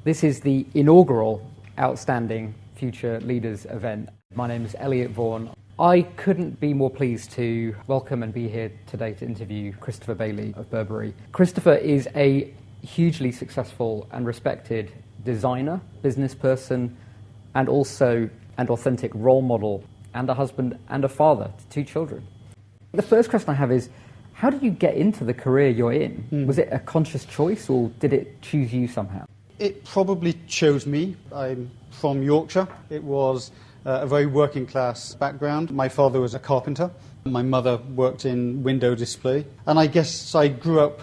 This is the inaugural Outstanding Future Leaders event. My name is Eliot Vaughn. I couldn't be more pleased to welcome and be here today to interview Christopher Bailey of Burberry. Christopher is a hugely successful and respected designer, business person, and also an authentic role model, and a husband and a father to 2 children. The first question I have is, how did you get into the career you're in? Was it a conscious choice, or did it choose you somehow? It probably chose me. I'm from Yorkshire. It was a very working class background. My father was a carpenter. My mother worked in window display. And I guess I grew up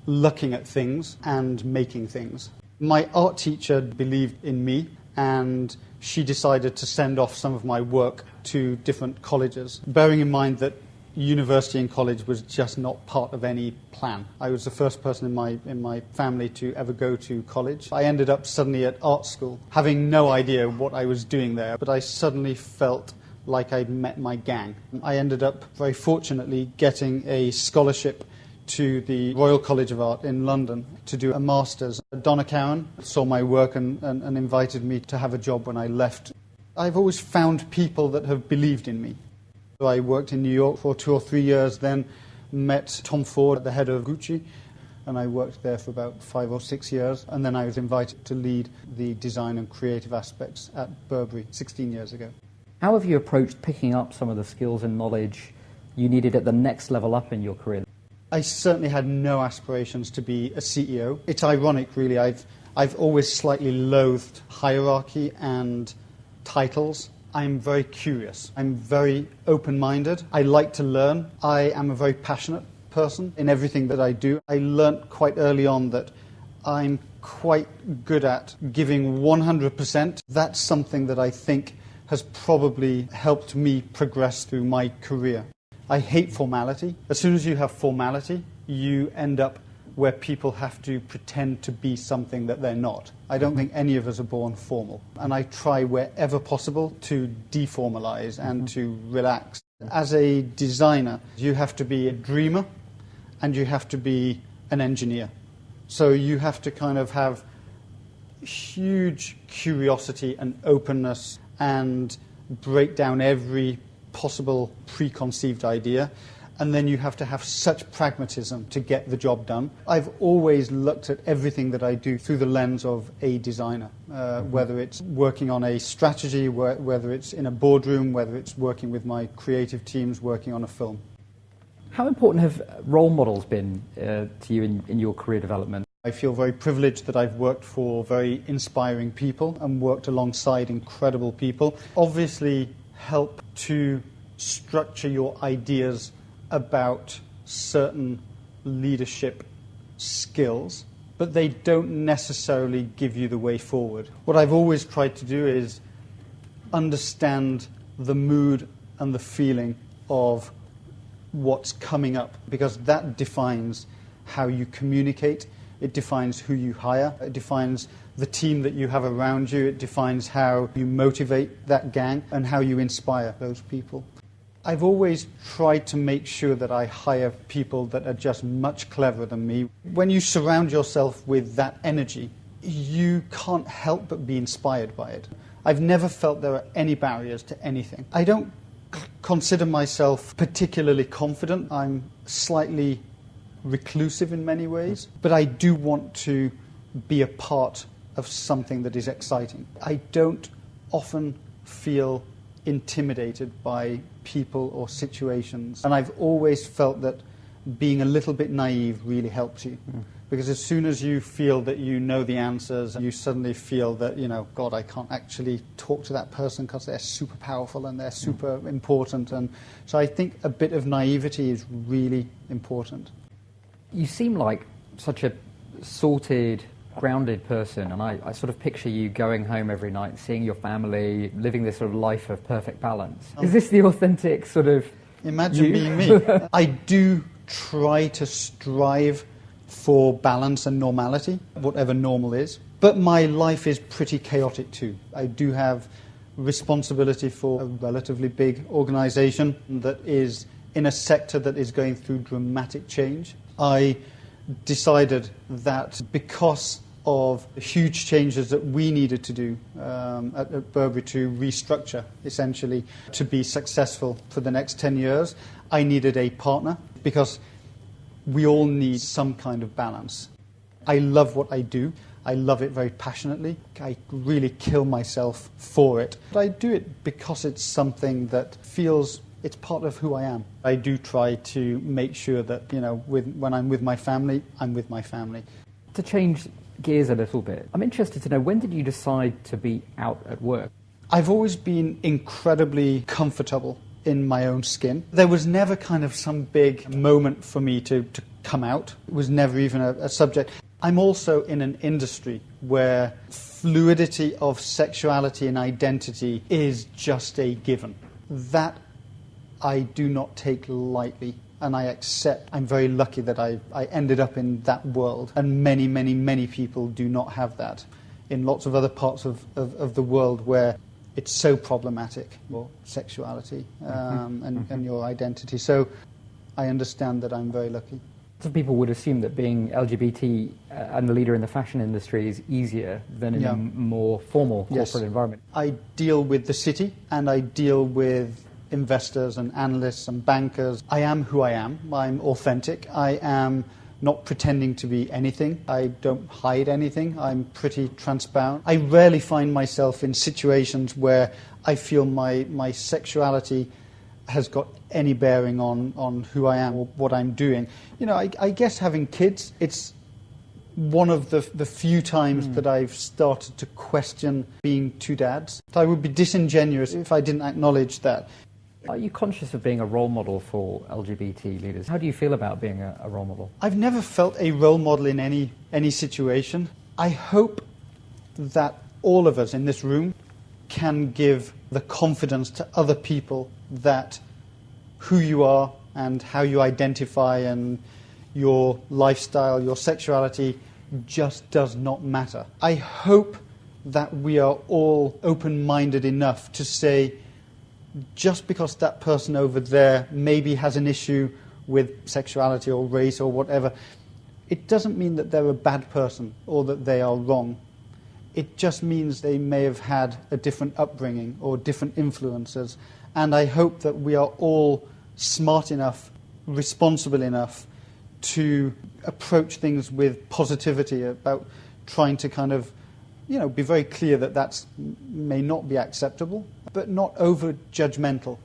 looking at things and making things. My art teacher believed in me, and she decided to send off some of my work to different colleges, bearing in mind that university and college was just not part of any plan. I was the first person in my family to ever go to college. I ended up suddenly at art school, having no idea what I was doing there, but I suddenly felt like I'd met my gang. I ended up, very fortunately, getting a scholarship to the Royal College of Art in London to do a master's. Donna Cowan saw my work and invited me to have a job when I left. I've always found people that have believed in me. I worked in New York for 2 or 3 years, then met Tom Ford, the head of Gucci, and I worked there for about 5 or 6 years, and then I was invited to lead the design and creative aspects at Burberry 16 years ago. How have you approached picking up some of the skills and knowledge you needed at the next level up in your career? I certainly had no aspirations to be a CEO. It's ironic, really. I've always slightly loathed hierarchy and titles. I'm very curious. I'm very open-minded. I like to learn. I am a very passionate person in everything that I do. I learnt quite early on that I'm quite good at giving 100%. That's something that I think has probably helped me progress through my career. I hate formality. As soon as you have formality, you end up where people have to pretend to be something that they're not. I don't think any of us are born formal. And I try wherever possible to deformalize and to relax. As a designer, you have to be a dreamer and you have to be an engineer. So you have to kind of have huge curiosity and openness and break down every possible preconceived idea. And then you have to have such pragmatism to get the job done. I've always looked at everything that I do through the lens of a designer, whether it's working on a strategy, whether it's in a boardroom, whether it's working with my creative teams, working on a film. How important have role models been to you in your career development? I feel very privileged that I've worked for very inspiring people and worked alongside incredible people. Obviously, help to structure your ideas about certain leadership skills, but they don't necessarily give you the way forward. What I've always tried to do is understand the mood and the feeling of what's coming up, because that defines how you communicate, it defines who you hire, it defines the team that you have around you, it defines how you motivate that gang and how you inspire those people. I've always tried to make sure that I hire people that are just much cleverer than me. When you surround yourself with that energy, you can't help but be inspired by it. I've never felt there are any barriers to anything. I don't consider myself particularly confident. I'm slightly reclusive in many ways, but I do want to be a part of something that is exciting. I don't often feel intimidated by people or situations, and I've always felt that being a little bit naive really helps you. Because as soon as you feel that you know the answers, you suddenly feel that, God, I can't actually talk to that person because they're super powerful and they're super important. And so I think a bit of naivety is really important. You seem like such a sorted, grounded person, and I sort of picture you going home every night, seeing your family, living this sort of life of perfect balance. Is this the authentic sort of Imagine being me. I do try to strive for balance and normality, whatever normal is. But my life is pretty chaotic too. I do have responsibility for a relatively big organization that is in a sector that is going through dramatic change. I decided that because of the huge changes that we needed to do at Burberry to restructure, essentially, to be successful for the next 10 years. I needed a partner because we all need some kind of balance. I love what I do. I love it very passionately. I really kill myself for it. But I do it because it's something that feels it's part of who I am. I do try to make sure that, when I'm with my family, I'm with my family. To change gears a little bit, I'm interested to know, when did you decide to be out at work? I've always been incredibly comfortable in my own skin. There was never kind of some big moment for me to come out. It was never even a subject. I'm also in an industry where fluidity of sexuality and identity is just a given. That I do not take lightly, and I accept. I'm very lucky that I ended up in that world, and many, many, many people do not have that. In lots of other parts of the world where it's so problematic, your sexuality and your identity. So I understand that I'm very lucky. Some people would assume that being LGBT and the leader in the fashion industry is easier than in a more formal corporate environment. I deal with the city, and I deal with investors and analysts and bankers. I am who I am. I'm authentic. I am not pretending to be anything. I don't hide anything. I'm pretty transparent. I rarely find myself in situations where I feel my sexuality has got any bearing on who I am or what I'm doing. I guess having kids, it's one of the few times that I've started to question being two dads. I would be disingenuous if I didn't acknowledge that. Are you conscious of being a role model for LGBT leaders? How do you feel about being a role model? I've never felt a role model in any situation. I hope that all of us in this room can give the confidence to other people that who you are and how you identify and your lifestyle, your sexuality just does not matter. I hope that we are all open-minded enough to say, just because that person over there maybe has an issue with sexuality or race or whatever, it doesn't mean that they're a bad person or that they are wrong. It just means they may have had a different upbringing or different influences. And I hope that we are all smart enough, responsible enough to approach things with positivity about trying to kind of, be very clear that that may not be acceptable, but not over-judgmental.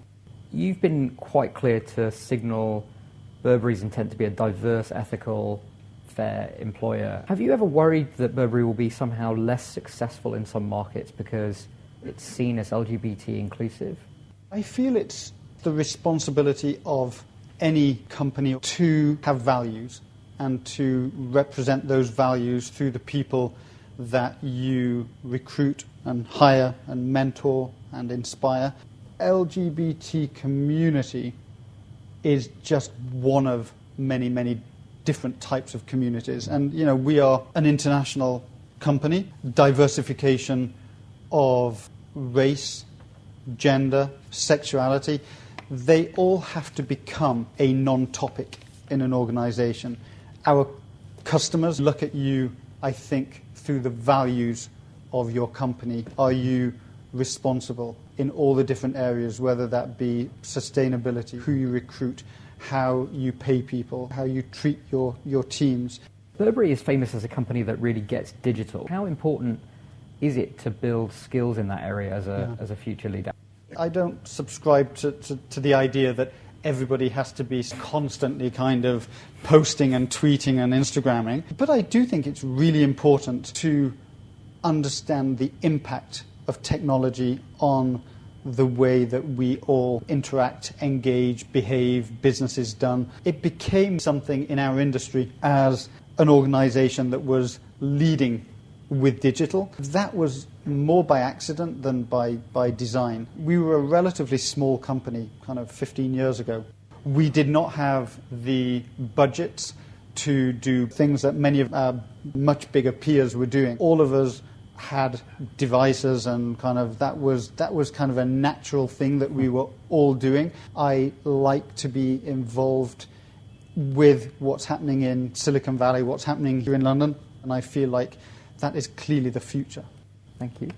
You've been quite clear to signal Burberry's intent to be a diverse, ethical, fair employer. Have you ever worried that Burberry will be somehow less successful in some markets because it's seen as LGBT inclusive? I feel it's the responsibility of any company to have values and to represent those values through the people that you recruit and hire and mentor and inspire. LGBT community is just one of many, many different types of communities. And, we are an international company. Diversification of race, gender, sexuality, they all have to become a non-topic in an organization. Our customers look at you, I think, through the values of your company. Are you responsible in all the different areas, whether that be sustainability, who you recruit, how you pay people, how you treat your teams? Burberry is famous as a company that really gets digital. How important is it to build skills in that area as a future leader? I don't subscribe to the idea that everybody has to be constantly kind of posting and tweeting and Instagramming. But I do think it's really important to understand the impact of technology on the way that we all interact, engage, behave, business is done. It became something in our industry as an organization that was leading with digital. That was more by accident than by design. We were a relatively small company kind of 15 years ago. We did not have the budgets to do things that many of our much bigger peers were doing. All of us had devices and kind of that was kind of a natural thing that we were all doing. I like to be involved with what's happening in Silicon Valley, what's happening here in London, and I feel like that is clearly the future. Thank you.